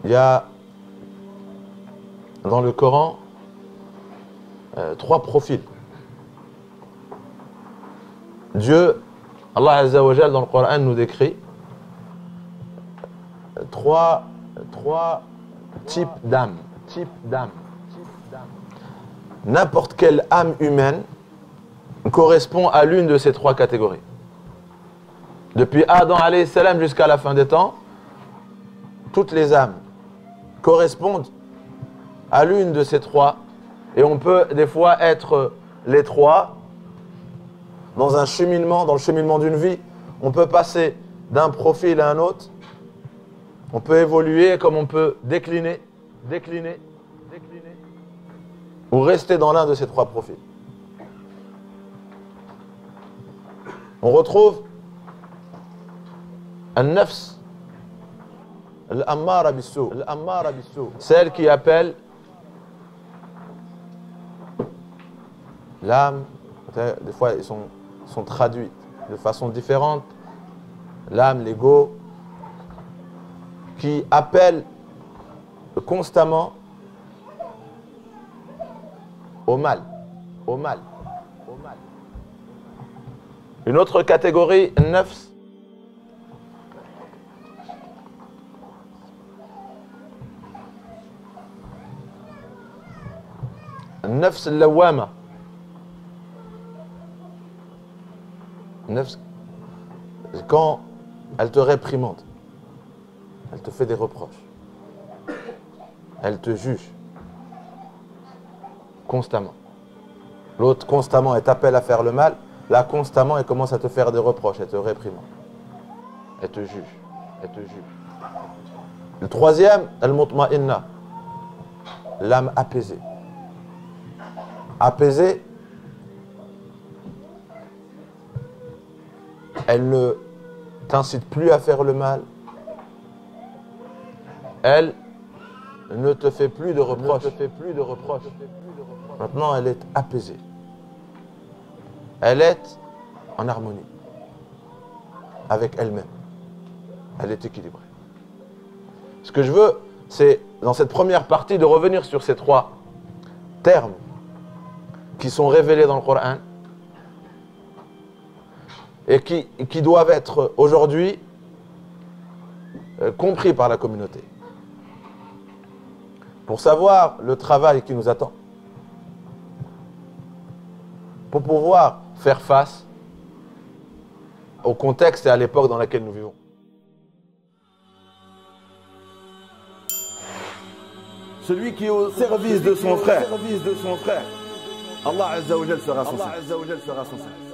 Il y a dans le Coran 3 profils. Dieu, Allah Azza wa Jal dans le Coran nous décrit 3 types d'âmes. N'importe quelle âme humaine correspond à l'une de ces 3 catégories. Depuis Adam alayhi salam jusqu'à la fin des temps, toutes les âmes correspondent à l'une de ces 3, et on peut des fois être les 3 dans un cheminement, dans le cheminement d'une vie. On peut passer d'un profil à un autre, on peut évoluer comme on peut décliner, ou rester dans l'un de ces 3 profils. On retrouve An-Nafs Al-Ammara bis-Sou, celle qui appelle l'âme, des fois ils sont traduits de façon différente, l'âme, l'ego, qui appelle constamment au mal. Une autre catégorie, Nafs, Nafs al-Lawwama. Nafs, quand elle te réprimande, elle te fait des reproches, elle te juge constamment. L'autre constamment, elle t'appelle à faire le mal. Là, constamment, elle commence à te faire des reproches, elle te réprimande, elle te juge. Le troisième, al-Mutma'inna, l'âme apaisée. Apaisée, elle ne t'incite plus à faire le mal. Elle ne te fait plus de reproches. Maintenant, elle est apaisée. Elle est en harmonie avec elle-même. Elle est équilibrée. Ce que je veux, c'est, dans cette première partie, de revenir sur ces 3 termes qui sont révélés dans le Coran et qui doivent être aujourd'hui compris par la communauté. Pour savoir le travail qui nous attend, pour pouvoir faire face au contexte et à l'époque dans laquelle nous vivons. Celui qui est au service de son frère, Allah Azza wa Jal sera son service.